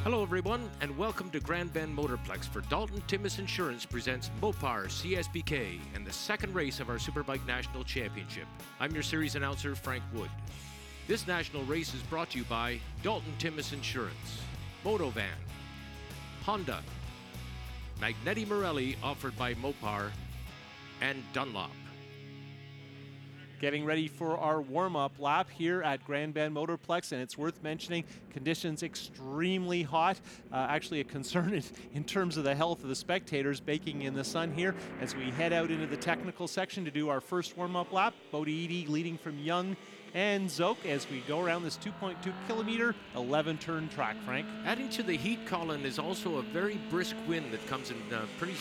Hello everyone, and welcome to Grand Bend Motorplex for Dalton Timmis Insurance presents Mopar CSBK and the second race of our Superbike National Championship. I'm your series announcer, Frank Wood. This national race is brought to you by Dalton Timmis Insurance, Motovan, Honda, Magneti Morelli offered by Mopar, and Dunlop. Getting ready for our warm-up lap here at Grand Bend Motorplex, and it's worth mentioning conditions extremely hot. Actually a concern in terms of the health of the spectators baking in the sun here as we head out into the technical section to do our first warm-up lap. Bodie leading from Young and Zoke as we go around this 2.2 kilometer, 11 turn track, Frank. Adding to the heat, Colin, is also a very brisk wind that comes in pretty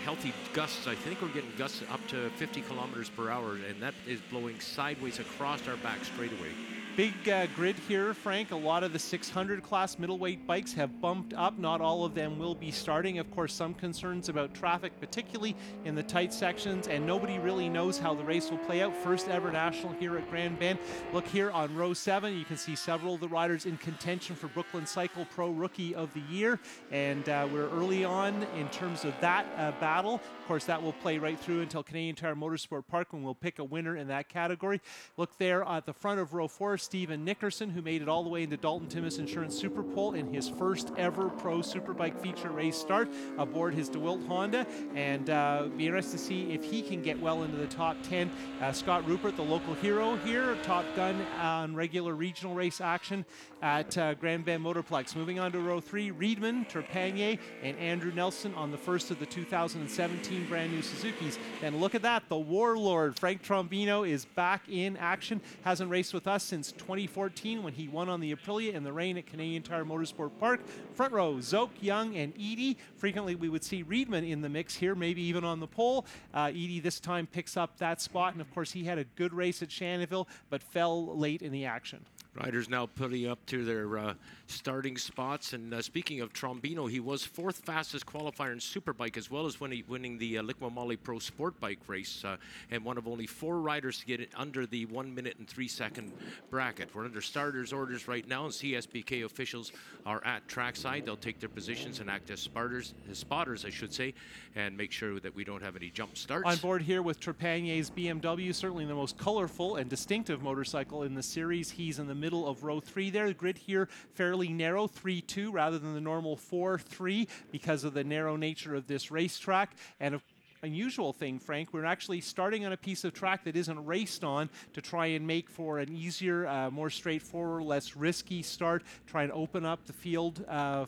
healthy gusts. I think we're getting gusts up to 50 kilometers per hour, and that is blowing sideways across our back straightaway. Big grid here, Frank. A lot of the 600 class middleweight bikes have bumped up. Not all of them will be starting. Of course, some concerns about traffic, particularly in the tight sections, and nobody really knows how the race will play out. First ever national here at Grand Bend. Look here on row 7. You can see several of the riders in contention for Brooklyn Cycle Pro Rookie of the Year, and we're early on in terms of that battle. Of course, that will play right through until Canadian Tire Motorsport Park when we'll pick a winner in that category. Look there at the front of row 4, Stephen Nickerson, who made it all the way into Dalton Timmis Insurance Super Pole in his first ever Pro Superbike feature race start aboard his DeWilt Honda, and be interested to see if he can get well into the top 10. Scott Rupert, the local hero here, Top Gun on regular regional race action at Grand Bend Motorplex. Moving on to row 3, Riedman, Trepanier, and Andrew Nelson on the first of the 2017 brand new Suzukis. And look at that, the Warlord, Frank Trombino, is back in action. Hasn't raced with us since 2014 when he won on the Aprilia in the rain at Canadian Tire Motorsport Park. Front row, Zoke, Young, and Edie. Frequently we would see Riedman in the mix here, maybe even on the pole. Edie this time picks up that spot, and of course he had a good race at Shannonville, but fell late in the action. Riders now putting up to their starting spots. And speaking of Trombino, he was 4th fastest qualifier in Superbike, as well as winning the Liqui-Moly Pro Sport Bike race, and one of only 4 riders to get it under the 1 minute and 3 second bracket. We're under starters' orders right now, and CSBK officials are at trackside. They'll take their positions and act as spotters, I should say, and make sure that we don't have any jump starts. On board here with Trepanier's BMW, certainly the most colorful and distinctive motorcycle in the series. He's in the middle of row 3 there. The grid here fairly narrow, 3-2 rather than the normal 4-3 because of the narrow nature of this racetrack. And unusual thing, Frank, we're actually starting on a piece of track that isn't raced on to try and make for an easier, more straightforward, less risky start, try and open up the field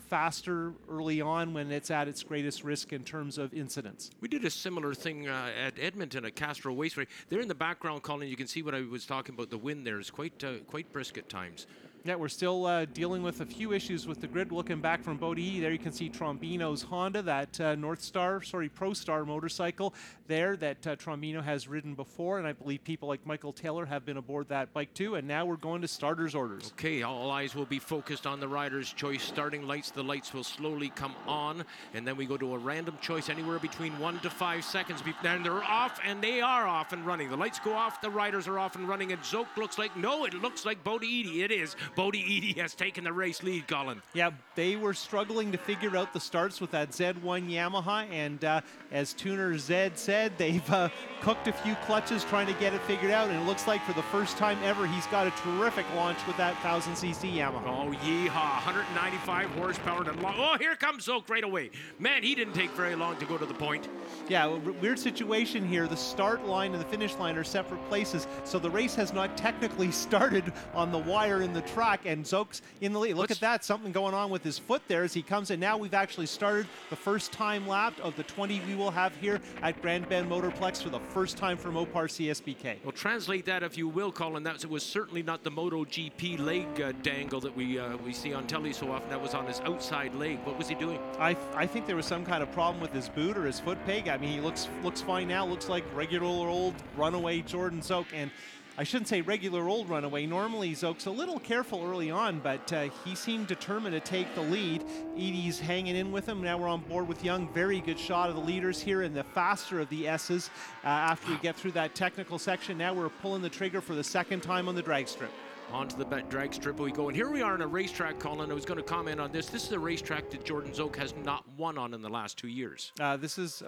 faster early on when it's at its greatest risk in terms of incidents. We did a similar thing at Edmonton at Castro Raceway. There in the background, Colin, you can see what I was talking about. The wind there is quite brisk at times. Yeah, we're still dealing with a few issues with the grid. Looking back from Bodie, there you can see Trombino's Honda, that ProStar motorcycle there that Trombino has ridden before, and I believe people like Michael Taylor have been aboard that bike too. And now we're going to starters' orders. Okay, all eyes will be focused on the rider's choice. Starting lights, the lights will slowly come on, and then we go to a random choice anywhere between 1 to 5 seconds. Then they're off, and they are off and running. The lights go off, the riders are off and running, and Zoke looks like, no, it looks like Bodie. It is. Bodie has taken the race lead, Colin. Yeah, they were struggling to figure out the starts with that Z1 Yamaha, and as tuner Zed said, they've cooked a few clutches trying to get it figured out, and it looks like for the first time ever, he's got a terrific launch with that 1000cc Yamaha. Oh, yeehaw, 195 horsepower. Oh, here comes Zoke right away. Man, he didn't take very long to go to the point. Yeah, weird situation here. The start line and the finish line are separate places, so the race has not technically started on the wire in the track, and Zoke's in the lead. Look at that, something going on with his foot there as he comes in. Now we've actually started the first time lap of the 20 we will have here at Grand Bend Motorplex for the first time for Mopar CSBK. Well, translate that if you will, Colin. That was certainly not the MotoGP leg dangle that we see on telly so often. That was on his outside leg. What was he doing? I think there was some kind of problem with his boot or his foot peg. I mean, he looks fine now. Looks like regular old runaway Jordan Zoke, and I shouldn't say regular old runaway. Normally Zoke's a little careful early on, but he seemed determined to take the lead. Edie's hanging in with him. Now we're on board with Young. Very good shot of the leaders here in the faster of the S's after we get through that technical section. Now we're pulling the trigger for the second time on the drag strip. onto the drag strip we go. And here we are in a racetrack, Colin. I was going to comment on this. This is a racetrack that Jordan Zoke has not won on in the last 2 years. This is...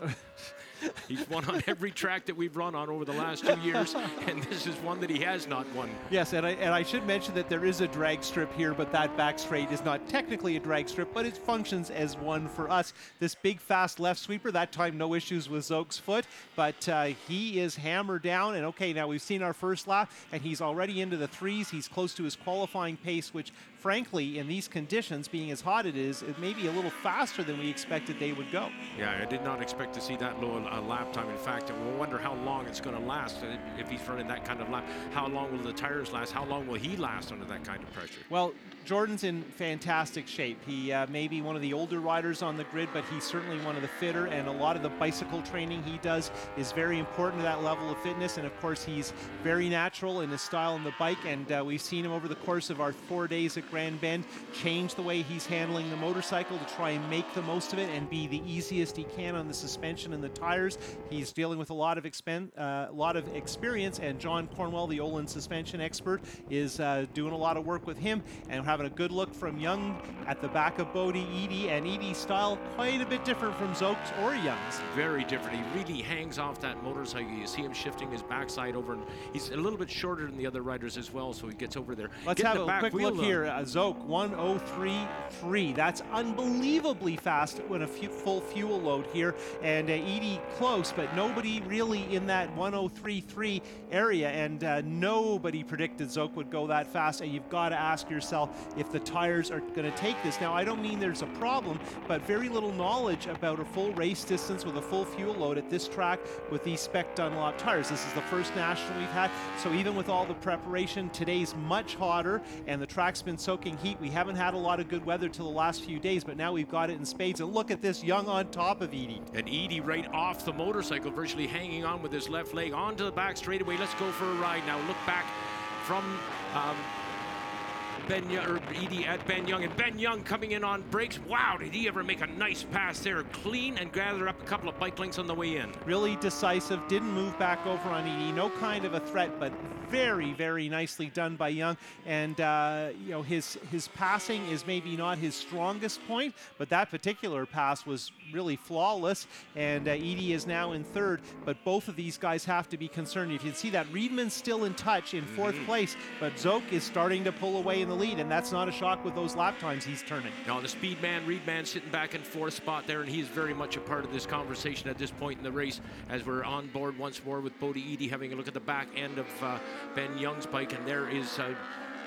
He's won on every track that we've run on over the last 2 years, and this is one that he has not won. Yes, and I should mention that there is a drag strip here, but that back straight is not technically a drag strip, but it functions as one for us. This big, fast left sweeper, that time no issues with Zoke's foot, but he is hammered down, and okay, now we've seen our first lap, and he's already into the threes. He's close to his qualifying pace, which frankly, in these conditions, being as hot it is, it may be a little faster than we expected they would go. Yeah, I did not expect to see that low a lap time. In fact, we'll wonder how long it's going to last if he's running that kind of lap. How long will the tires last? How long will he last under that kind of pressure? Well, Jordan's in fantastic shape. He may be one of the older riders on the grid, but he's certainly one of the fitter, and a lot of the bicycle training he does is very important to that level of fitness, and of course he's very natural in his style on the bike, and we've seen him over the course of our 4 days at Grand Bend change the way he's handling the motorcycle to try and make the most of it and be the easiest he can on the suspension and the tires. He's dealing with a lot of experience, and John Cornwell, the Olin suspension expert, is doing a lot of work with him, and having a good look from Young at the back of Bodie Edie, and Edie's style quite a bit different from Zoke's or Young's. Very different. He really hangs off that motorcycle. You see him shifting his backside over, and he's a little bit shorter than the other riders as well, so he gets over there. Let's have a quick look here. Zoke 1:03.3. That's unbelievably fast when a full fuel load here, and Edie close, but nobody really in that 1:03.3 area, and nobody predicted Zoke would go that fast, and you've got to ask yourself if the tires are going to take this. Now, I don't mean there's a problem, but very little knowledge about a full race distance with a full fuel load at this track with these spec Dunlop tires. This is the first national we've had, so even with all the preparation, today's much hotter, and the track's been soaking heat. We haven't had a lot of good weather till the last few days, but now we've got it in spades, and look at this Young on top of Edie. And Edie right off the motorcycle, virtually hanging on with his left leg onto the back straightaway. Let's go for a ride now. Look back from Edie at Ben Young, and Ben Young coming in on brakes. Wow, did he ever make a nice pass there, clean, and gather up a couple of bike lengths on the way in. Really decisive, didn't move back over on Edie, no kind of a threat, but very, very nicely done by Young. And you know, his passing is maybe not his strongest point, but that particular pass was really flawless, and Edie is now in third, but both of these guys have to be concerned. If you see that Reedman's still in touch in fourth place, but Zoke is starting to pull away in the lead, and that's not a shock with those lap times he's turning. Now the speed man, Reedman, sitting back in fourth spot there, and he's very much a part of this conversation at this point in the race, as we're on board once more with Bodie Edie having a look at the back end of Ben Young's bike, and there is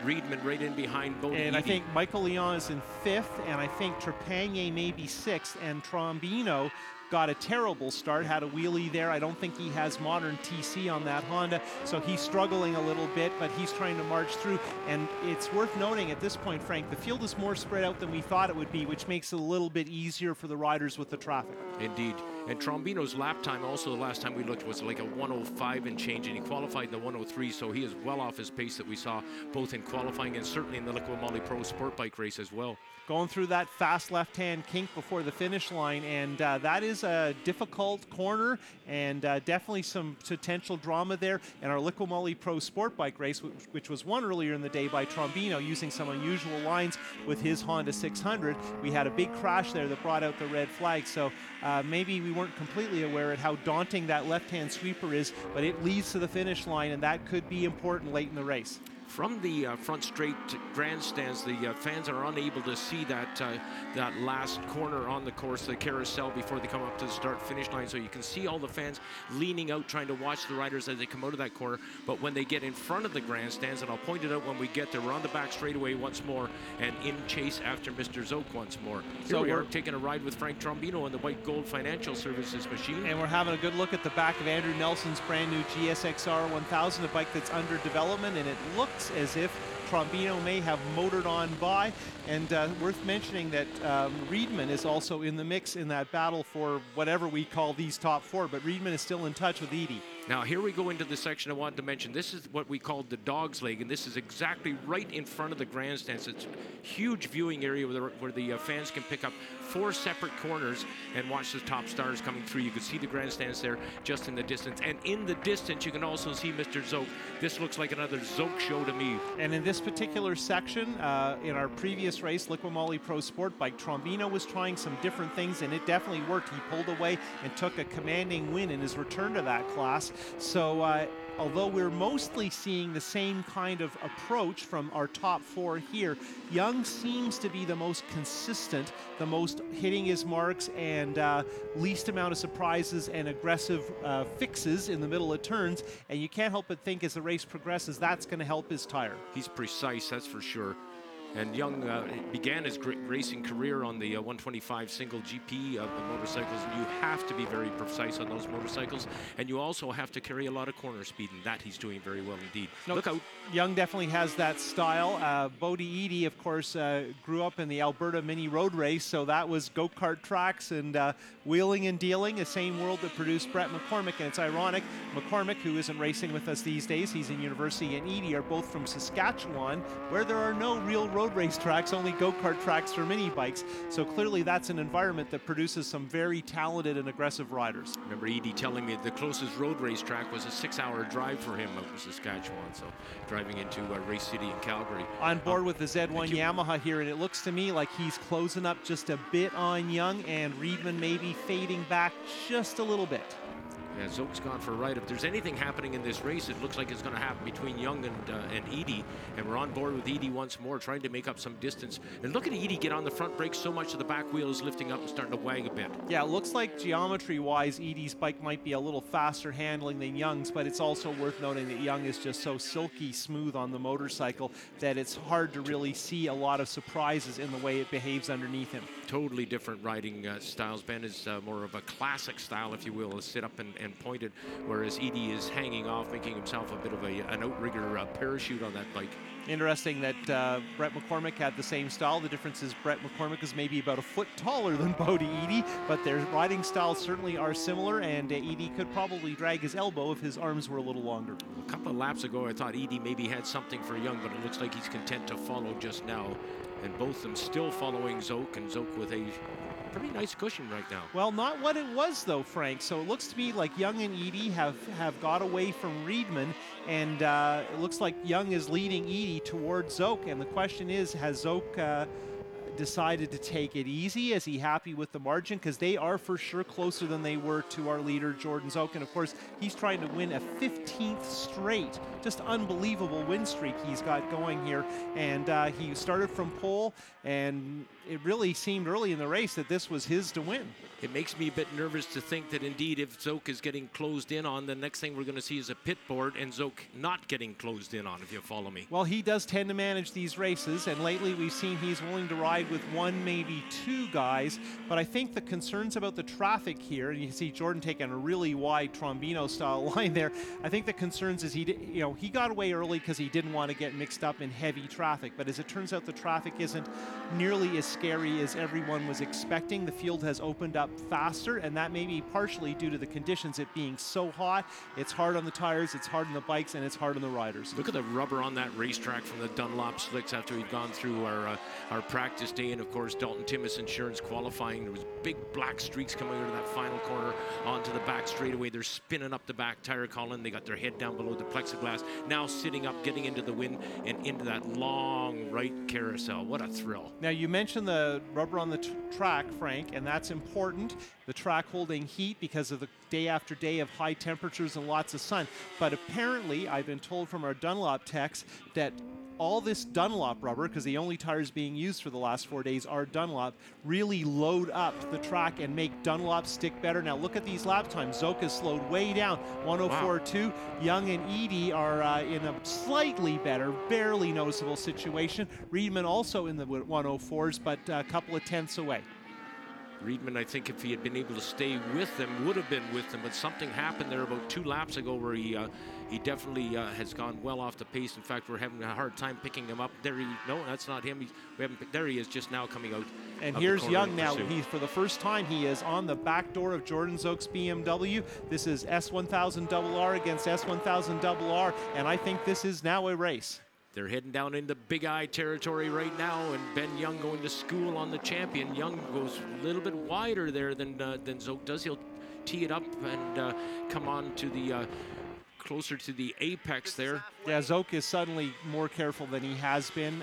Reedman right in behind Bodie And Edie. I think Michael Leon is in fifth, and I think Trepanier may be sixth, and Trombino got a terrible start, had a wheelie there. I don't think he has modern TC on that Honda, so he's struggling a little bit, but he's trying to march through. And it's worth noting at this point, Frank, the field is more spread out than we thought it would be, which makes it a little bit easier for the riders with the traffic. Indeed. And Trombino's lap time also, the last time we looked, was like a 1:05 and change, and he qualified in the 1:03, so he is well off his pace that we saw both in qualifying and certainly in the Liqui Moly Pro Sport Bike race as well. Going through that fast left-hand kink before the finish line, and that is a difficult corner, and definitely some potential drama there. And our Liqui Moly Pro Sport Bike race, which was won earlier in the day by Trombino using some unusual lines with his Honda 600, we had a big crash there that brought out the red flag. So maybe we weren't completely aware at how daunting that left-hand sweeper is, but it leads to the finish line, and that could be important late in the race. From the front straight grandstands, the fans are unable to see that last corner on the course, the carousel, before they come up to the start-finish line. So you can see all the fans leaning out, trying to watch the riders as they come out of that corner. But when they get in front of the grandstands, and I'll point it out when we get there, we're on the back straightaway once more, and in chase after Mr. Zoke once more. So we're taking a ride with Frank Trombino on the White Gold Financial Services machine. And we're having a good look at the back of Andrew Nelson's brand new GSXR 1000, a bike that's under development, and it looks as if Trombino may have motored on by. And worth mentioning that Reedman is also in the mix in that battle for whatever we call these top four, but Reedman is still in touch with Edie. Now here we go into the section I wanted to mention. This is what we called the dog's leg, and this is exactly right in front of the grandstands. It's a huge viewing area where the fans can pick up 4 separate corners and watch the top stars coming through. You can see the grandstands there just in the distance, and in the distance you can also see Mr. Zoke. This looks like another Zoke show to me. And in this particular section, in our previous race, Liqui Pro Sport Bike, Trombino was trying some different things, and it definitely worked. He pulled away and took a commanding win in his return to that class. So although we're mostly seeing the same kind of approach from our top four here, Young seems to be the most consistent, the most hitting his marks, and least amount of surprises and aggressive fixes in the middle of turns. And you can't help but think as the race progresses, that's going to help his tire. He's precise, that's for sure. And Young began his racing career on the 125 single GP of the motorcycles, and you have to be very precise on those motorcycles, and you also have to carry a lot of corner speed, and that he's doing very well indeed. No, Look out. Young definitely has that style. Bodie Eady, of course, grew up in the Alberta Mini Road Race, so that was go-kart tracks and wheeling and dealing, the same world that produced Brett McCormick. And it's ironic, McCormick, who isn't racing with us these days, he's in university, and Eady are both from Saskatchewan, where there are no real road race tracks, only go-kart tracks for mini bikes. So clearly that's an environment that produces some very talented and aggressive riders. Remember Eady telling me the closest road race track was a 6-hour drive for him out in Saskatchewan, so driving into Race City in Calgary. On board with the Z1 Yamaha here, and it looks to me like he's closing up just a bit on Young, and Reedman maybe fading back just a little bit. Yeah, Zoke's gone for a ride. If there's anything happening in this race, it looks like it's going to happen between Young and Eady. And we're on board with Eady once more, trying to make up some distance. And look at Eady get on the front brake so much that the back wheel is lifting up and starting to wag a bit. Yeah, it looks like geometry-wise, Eady's bike might be a little faster handling than Young's, but it's also worth noting that Young is just so silky smooth on the motorcycle that it's hard to really see a lot of surprises in the way it behaves underneath him. Totally different riding styles. Ben is more of a classic style, if you will, a sit up and pointed, whereas Eady is hanging off, making himself a bit of an outrigger parachute on that bike. Interesting that Brett McCormick had the same style. The difference is Brett McCormick is maybe about a foot taller than Bodie Eady, but their riding styles certainly are similar, and Eady could probably drag his elbow if his arms were a little longer. A couple of laps ago, I thought Eady maybe had something for Young, but it looks like he's content to follow just now. And both of them still following Zoke, and Zoke with a pretty nice cushion right now. Well, not what it was though, Frank. So it looks to me like Young and Eady have got away from Reedman, and it looks like Young is leading Eady towards Zoke. And the question is, has Zoke decided to take it easy? Is he happy with the margin? Because they are for sure closer than they were to our leader, Jordan Zoke. And of course, he's trying to win a 15th straight, just unbelievable win streak he's got going here. And he started from pole, and it really seemed early in the race that this was his to win. It makes me a bit nervous to think that indeed if Zoke is getting closed in on, the next thing we're going to see is a pit board and Zoke not getting closed in on, if you follow me. Well, he does tend to manage these races, and lately we've seen he's willing to ride with one, maybe two guys. But I think the concerns about the traffic here, and you can see Jordan taking a really wide Trombino style line there. I think the concerns is he got away early because he didn't want to get mixed up in heavy traffic. But as it turns out, the traffic isn't nearly as scary as everyone was expecting. The field has opened up faster, and that may be partially due to the conditions, it being so hot. It's hard on the tires, it's hard on the bikes, and it's hard on the riders. Look at the rubber on that racetrack from the Dunlop slicks after we've gone through our practice day, and of course Dalton Timmis Insurance qualifying. There was big black streaks coming out of that final corner onto the back straightaway. They're spinning up the back tire column. They got their head down below the plexiglass, now sitting up, getting into the wind and into that long right carousel. What a thrill. Now, you mentioned the rubber on the track, Frank, and that's important. The track holding heat because of the day after day of high temperatures and lots of sun. But apparently, I've been told from our Dunlop techs that all this Dunlop rubber, because the only tires being used for the last 4 days are Dunlop, really load up the track and make Dunlop stick better. Now look at these lap times. Zoke has slowed way down, 104.2. Wow. Young and Eady are in a slightly better, barely noticeable situation. Reedman also in the 104s, but a couple of tenths away. Reedman, I think if he had been able to stay with them, would have been with them, but something happened there about 2 laps ago where he definitely has gone well off the pace. In fact, we're having a hard time picking him up. No, that's not him. There he is, just now coming out. And here's Young now. For the first time, he is on the back door of Jordan Zoke's BMW. This is S1000RR against S1000RR, and I think this is now a race. They're heading down into Big Eye territory right now, and Ben Young going to school on the champion. Young goes a little bit wider there than Zoke does. He'll tee it up and come on to the closer to the apex there. Yeah, Zoke is suddenly more careful than he has been,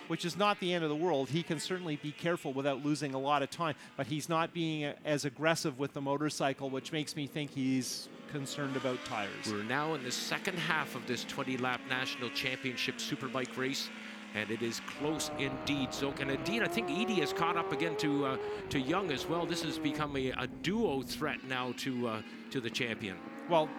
which is not the end of the world. He can certainly be careful without losing a lot of time, but he's not being as aggressive with the motorcycle, which makes me think he's concerned about tires. We're now in the second half of this 20-lap National Championship Superbike race, and it is close indeed. Zoke, and indeed, I think Edie has caught up again to Young as well. This has become a duo threat now to the champion. Well,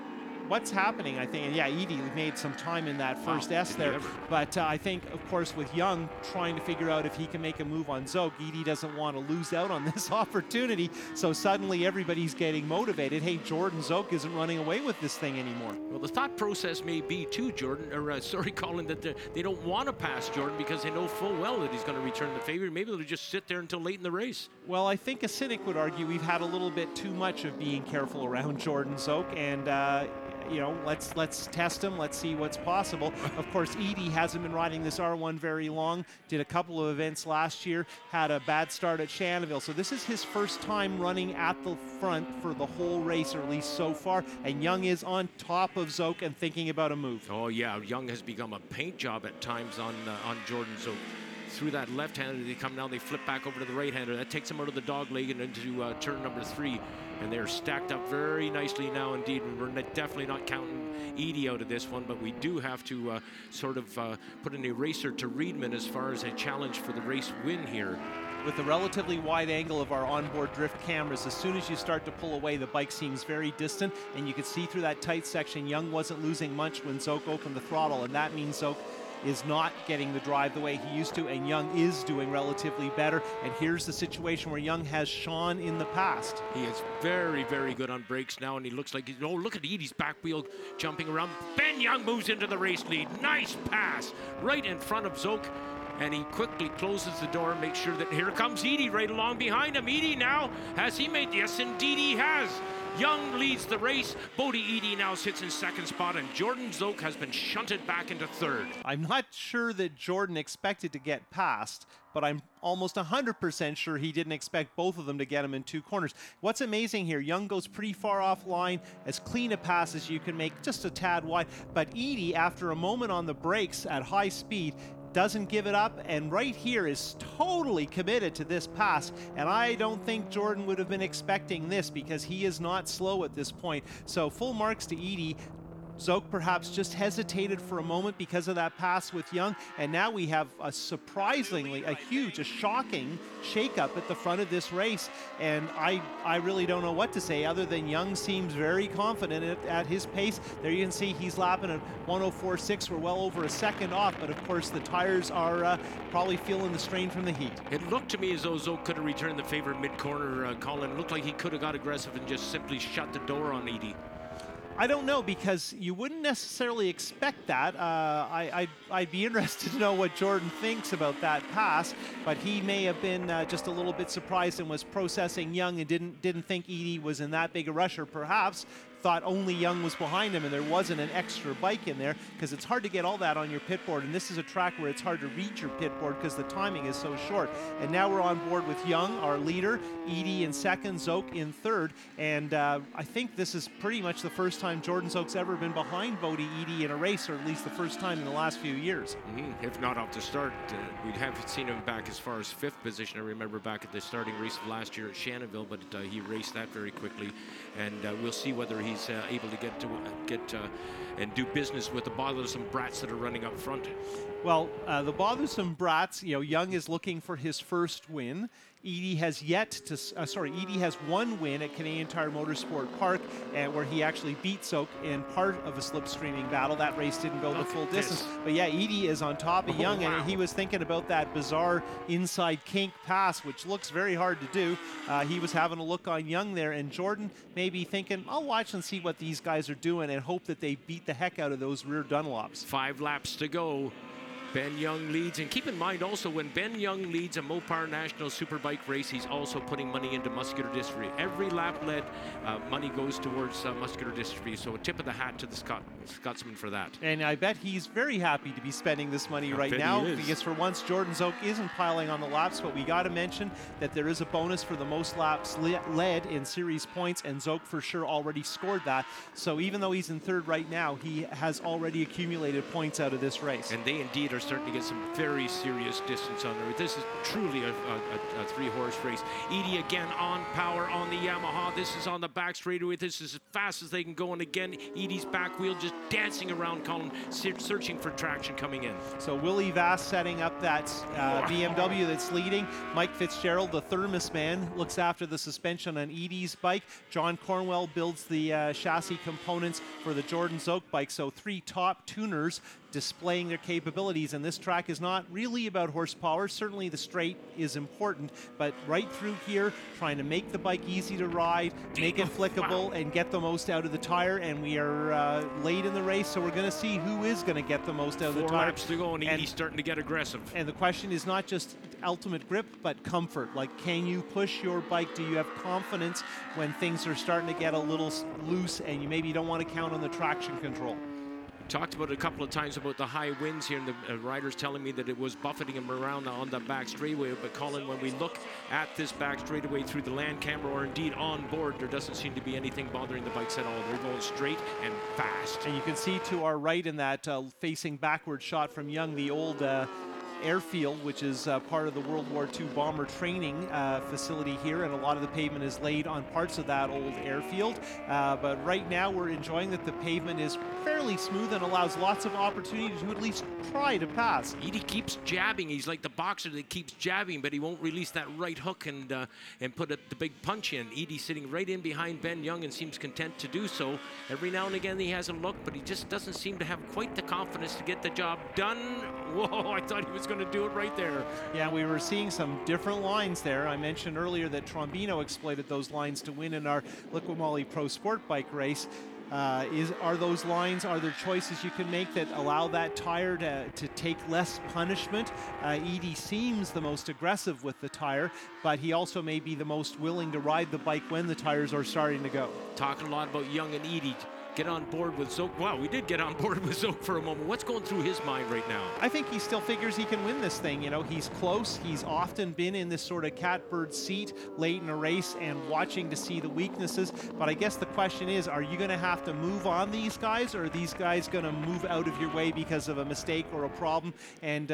what's happening, I think, and yeah, Edie made some time in that first S there, but I think, of course, with Young trying to figure out if he can make a move on Zoke, Edie doesn't want to lose out on this opportunity, so suddenly everybody's getting motivated. Hey, Jordan, Zoke isn't running away with this thing anymore. Well, the thought process may be too, Jordan, or Colin, that they don't want to pass Jordan because they know full well that he's going to return the favor. Maybe they'll just sit there until late in the race. Well, I think a cynic would argue we've had a little bit too much of being careful around Jordan Zoke, and you know, let's test him. Let's see what's possible. Of course, Edie hasn't been riding this R1 very long. Did a couple of events last year. Had a bad start at Shannonville. So this is his first time running at the front for the whole race, or at least so far. And Young is on top of Zoke and thinking about a move. Oh yeah, Young has become a paint job at times on Jordan Zoke. Through that left-hander, they come now, they flip back over to the right-hander. That takes them out of the dog leg and into turn number 3. And they're stacked up very nicely now indeed. And we're definitely not counting Edie out of this one, but we do have to put an eraser to Reedman as far as a challenge for the race win here. With the relatively wide angle of our onboard drift cameras, as soon as you start to pull away, the bike seems very distant, and you can see through that tight section, Young wasn't losing much when Zoke opened the throttle, and that means Zoke is not getting the drive the way he used to, and Young is doing relatively better. And here's the situation where Young has shone in the past. He is very, very good on brakes now, and he looks like, oh, look at Edie's back wheel jumping around. Ben Young moves into the race lead. Nice pass right in front of Zoke, and he quickly closes the door and makes sure that here comes Edie right along behind him. Edie now, has he made? Yes, indeed he has. Young leads the race. Bodie Edie now sits in second spot, and Jordan Zoke has been shunted back into third. I'm not sure that Jordan expected to get past, but I'm almost 100% sure he didn't expect both of them to get him in 2 corners. What's amazing here, Young goes pretty far offline, as clean a pass as you can make, just a tad wide, but Edie, after a moment on the brakes at high speed, doesn't give it up, and right here is totally committed to this pass, and I don't think Jordan would have been expecting this because he is not slow at this point. So full marks to Edie. Zoke perhaps just hesitated for a moment because of that pass with Young, and now we have a surprisingly, a shocking shakeup at the front of this race, and I really don't know what to say other than Young seems very confident at his pace. There you can see he's lapping at 104.6. We're well over a second off, but of course the tires are probably feeling the strain from the heat. It looked to me as though Zoke could have returned the favor mid-corner, Colin. It looked like he could have got aggressive and just simply shut the door on Edie. I don't know, because you wouldn't necessarily expect that. I'd be interested to know what Jordan thinks about that pass, but he may have been just a little bit surprised and was processing Young and didn't think Edie was in that big a rush, or perhaps thought only Young was behind him and there wasn't an extra bike in there, because it's hard to get all that on your pit board, and this is a track where it's hard to reach your pit board because the timing is so short. And now we're on board with Young, our leader, Edie in second, Zoke in third, and I think this is pretty much the first time Jordan Zoke's ever been behind Bodie Edie in a race, or at least the first time in the last few years. If not off the start, we haven't seen him back as far as 5th position. I remember back at the starting race of last year at Shannonville, but he raced that very quickly, and we'll see whether he's able to get and do business with the bothersome brats that are running up front. Well, the bothersome brats, you know, Young is looking for his first win. Edie has Edie has one win at Canadian Tire Motorsport Park, where he actually beat Zoke in part of a slipstreaming battle. That race didn't go the full distance. But yeah, Edie is on top of Young, and he was thinking about that bizarre inside kink pass, which looks very hard to do. He was having a look on Young there, and Jordan may be thinking, I'll watch and see what these guys are doing and hope that they beat the heck out of those rear Dunlops. 5 laps to go. Ben Young leads, and keep in mind also when Ben Young leads a Mopar National Superbike race, he's also putting money into muscular dystrophy. Every lap led, money goes towards muscular dystrophy, so a tip of the hat to the Scotsman for that. And I bet he's very happy to be spending this money right now, because for once Jordan Zoke isn't piling on the laps, but we got to mention that there is a bonus for the most laps led in series points, and Zoke for sure already scored that. So even though he's in third right now, he has already accumulated points out of this race. And they indeed are starting to get some very serious distance on there. This is truly a three-horse race. Edie again on power on the Yamaha. This is on the back straightaway. This is as fast as they can go. And again, Edie's back wheel just dancing around Colin, searching for traction coming in. So Willie Vass setting up that BMW that's leading. Mike Fitzgerald, the thermos man, looks after the suspension on Edie's bike. John Cornwell builds the chassis components for the Jordan Zoke bike. So 3 top tuners displaying their capabilities, and this track is not really about horsepower. Certainly the straight is important, but right through here, trying to make the bike easy to ride, make it flickable, and get the most out of the tire. And we are late in the race, so we're going to see who is going to get the most out of the tire. 4 laps to go, and Edie's starting to get aggressive. And the question is not just ultimate grip, but comfort. Like, can you push your bike? Do you have confidence when things are starting to get a little loose and you maybe don't want to count on the traction control? Talked about it a couple of times about the high winds here, and the riders telling me that it was buffeting him around on the back straightaway. But Colin, when we look at this back straightaway through the land camera, or indeed on board, there doesn't seem to be anything bothering the bikes at all. They're going straight and fast. And you can see to our right in that facing backward shot from Young, the old airfield, which is part of the World War II bomber training facility here, and a lot of the pavement is laid on parts of that old airfield. But right now we're enjoying that the pavement is fairly smooth and allows lots of opportunity to at least try to pass. Edie keeps jabbing. He's like the boxer that keeps jabbing, but he won't release that right hook and put the big punch in. Edie sitting right in behind Ben Young and seems content to do so. Every now and again he has a look, but he just doesn't seem to have quite the confidence to get the job done. Whoa, I thought he was going to do it right there. Yeah, we were seeing some different lines there. I mentioned earlier that Trombino exploited those lines to win in our Liqui Pro Sport Bike race. Are those lines, are there choices you can make that allow that tire to take less punishment? Edie seems the most aggressive with the tire, but he also may be the most willing to ride the bike when the tires are starting to go. Talking a lot about Young and Edie. Get on board with Zoke. Wow, we did get on board with Zoke for a moment. What's going through his mind right now? I think he still figures he can win this thing. You know, he's close. He's often been in this sort of catbird seat late in a race and watching to see the weaknesses. But I guess the question is, are you going to have to move on these guys, or are these guys going to move out of your way because of a mistake or a problem? And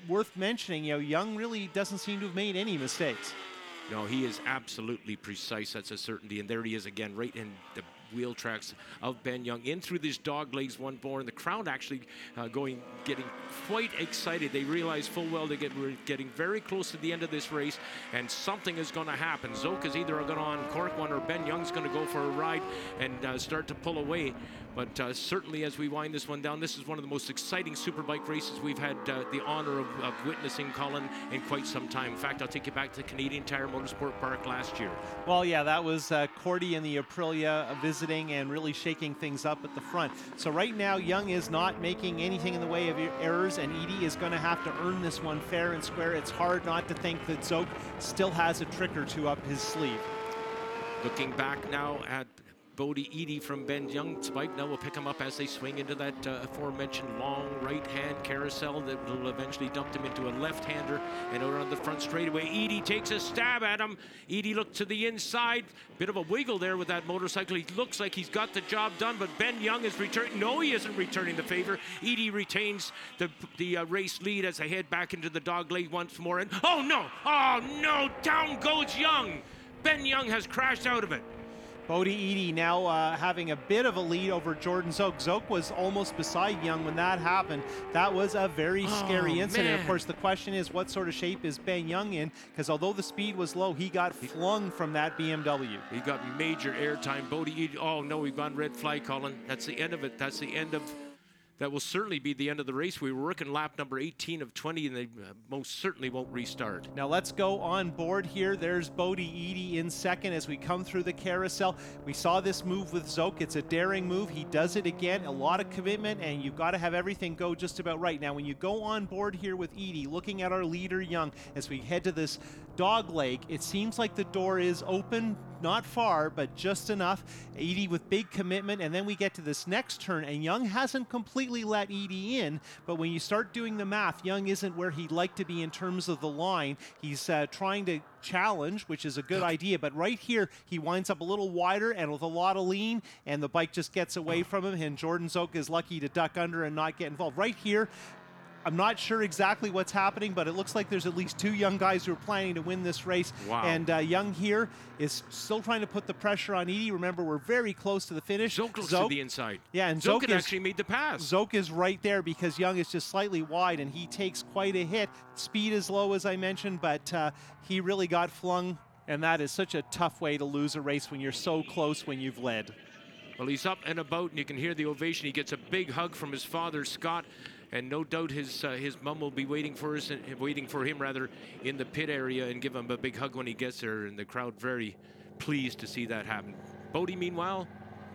worth mentioning, you know, Young really doesn't seem to have made any mistakes. No, he is absolutely precise. That's a certainty. And there he is again, right in the wheel tracks of Ben Young, in through these dog legs one more, and the crowd actually getting quite excited. They realize full well we're getting very close to the end of this race, and something is going to happen. Zoke is either going to uncork one, or Ben Young's going to go for a ride and start to pull away. But certainly as we wind this one down, this is one of the most exciting Superbike races we've had the honor of witnessing, Colin, in quite some time. In fact, I'll take you back to Canadian Tire Motorsport Park last year. Well, yeah, that was Cordy and the Aprilia visiting and really shaking things up at the front. So right now, Young is not making anything in the way of errors, and Edie is going to have to earn this one fair and square. It's hard not to think that Zoke still has a trick or two up his sleeve. Looking back now at Bodie Edie from Ben Young's bike. Now we'll pick him up as they swing into that aforementioned long right-hand carousel that will eventually dump him into a left-hander and out on the front straightaway. Edie takes a stab at him. Edie looked to the inside. Bit of a wiggle there with that motorcycle. He looks like he's got the job done, but Ben Young is returning. No, he isn't returning the favor. Edie retains the race lead as they head back into the dog leg once more. And oh no, down goes Young. Ben Young has crashed out of it. Bodie Edie now having a bit of a lead over Jordan Zoke. Zoke was almost beside Young when that happened. That was a very scary incident. Man. Of course, the question is, what sort of shape is Ben Young in? Because although the speed was low, he got flung from that BMW. He got major airtime. Bodie Edie, oh no, we've gone red flag, Colin. That's the end of it. That's the end of That will certainly be the end of the race. We were working lap number 18 of 20, and they most certainly won't restart. Now let's go on board here. There's Bodie Eadie in second as we come through the carousel. We saw this move with Zoke. It's a daring move. He does it again. A lot of commitment, and you've got to have everything go just about right. Now when you go on board here with Eadie, looking at our leader Young, as we head to this dog leg, it seems like the door is open, not far, but just enough. Eadie with big commitment, and then we get to this next turn, and Young hasn't completely let Eadie in, but when you start doing the math, Young isn't where he'd like to be in terms of the line. He's trying to challenge, which is a good idea, but right here, he winds up a little wider and with a lot of lean, and the bike just gets away from him, and Jordan Zoke is lucky to duck under and not get involved. Right here, I'm not sure exactly what's happening, but it looks like there's at least two young guys who are planning to win this race. Wow. And Young here is still trying to put the pressure on Eadie. Remember, we're very close to the finish. Zoke looks to the inside. Yeah, and Zoke actually made the pass. Zoke is right there because Young is just slightly wide, and he takes quite a hit. Speed is low, as I mentioned, but he really got flung, and that is such a tough way to lose a race when you're so close when you've led. Well, he's up and about, and you can hear the ovation. He gets a big hug from his father, Scott. And no doubt his mum will be waiting for him in the pit area and give him a big hug when he gets there. And the crowd very pleased to see that happen. Bodie, meanwhile,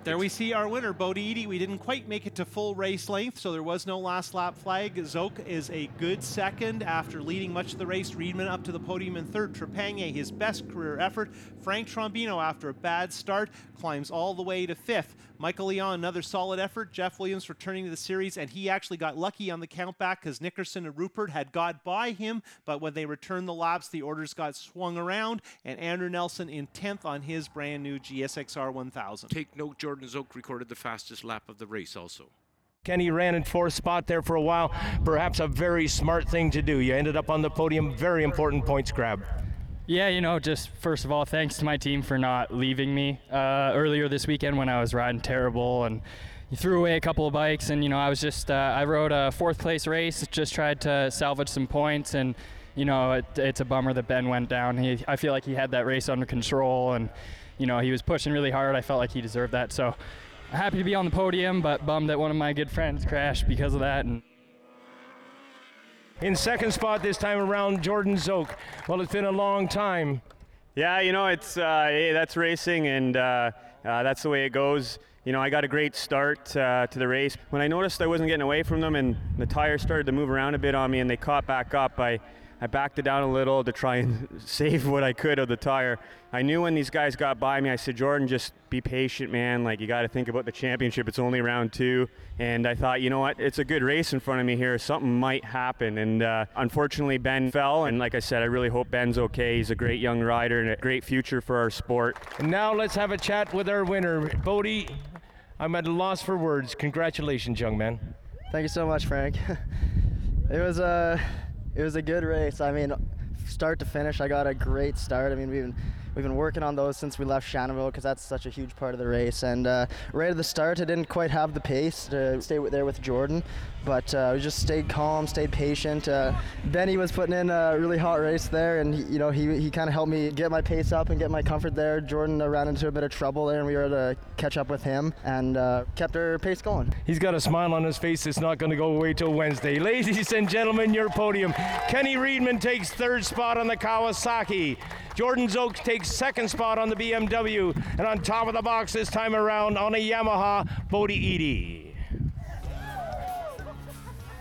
there we see our winner, Bodie Eadie. We didn't quite make it to full race length, so there was no last lap flag. Zoke is a good second after leading much of the race. Riedman up to the podium in third. Trepanier, his best career effort. Frank Trombino, after a bad start, climbs all the way to fifth. Michael Leon, another solid effort. Jeff Williams returning to the series, and he actually got lucky on the count back because Nickerson and Rupert had got by him, but when they returned the laps, the orders got swung around, and Andrew Nelson in 10th on his brand new GSXR 1000. Take note, Jordan Zoke recorded the fastest lap of the race also. Kenny ran in fourth spot there for a while. Perhaps a very smart thing to do. You ended up on the podium. Very important points grab. Yeah, you know, just first of all, thanks to my team for not leaving me earlier this weekend when I was riding terrible, and you threw away a couple of bikes, and, you know, I was just, I rode a fourth place race, just tried to salvage some points, and, you know, it's a bummer that Ben went down. I feel like he had that race under control, and, you know, he was pushing really hard. I felt like he deserved that, so happy to be on the podium, but bummed that one of my good friends crashed because of that. And in second spot this time around, Jordan Zoke. Well, it's been a long time. Yeah, you know, it's hey, that's racing, and that's the way it goes. You know, I got a great start to the race. When I noticed I wasn't getting away from them and the tires started to move around a bit on me and they caught back up, I backed it down a little to try and save what I could of the tire. I knew when these guys got by me, I said, Jordan, just be patient, man. Like, you got to think about the championship. It's only round 2. And I thought, you know what? It's a good race in front of me here. Something might happen. And unfortunately, Ben fell. And like I said, I really hope Ben's okay. He's a great young rider and a great future for our sport. And now let's have a chat with our winner. Bodie, I'm at a loss for words. Congratulations, young man. Thank you so much, Frank. It was a good race. I mean, start to finish, I got a great start. I mean, we've been working on those since we left Shannonville because that's such a huge part of the race. And right at the start, I didn't quite have the pace to stay there with Jordan, but we just stayed calm, stayed patient. Benny was putting in a really hot race there, and he kind of helped me get my pace up and get my comfort there. Jordan ran into a bit of trouble there, and we were able to catch up with him and kept our pace going. He's got a smile on his face that's not going to go away till Wednesday. Ladies and gentlemen, your podium. Kenny Riedman takes third spot on the Kawasaki. Jordan Zoke takes second spot on the BMW. And on top of the box this time around on a Yamaha, Bodie Eadie.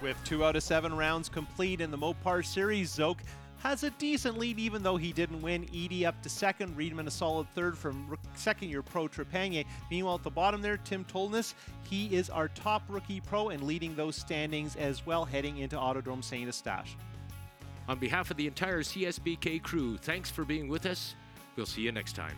With 2 out of 7 rounds complete in the Mopar Series, Zoke has a decent lead even though he didn't win. Eadie up to second, Riedman a solid third from second-year pro Trepanier. Meanwhile, at the bottom there, Tim Tolnes, he is our top rookie pro and leading those standings as well heading into Autodrome Saint Eustache. On behalf of the entire CSBK crew, thanks for being with us. We'll see you next time.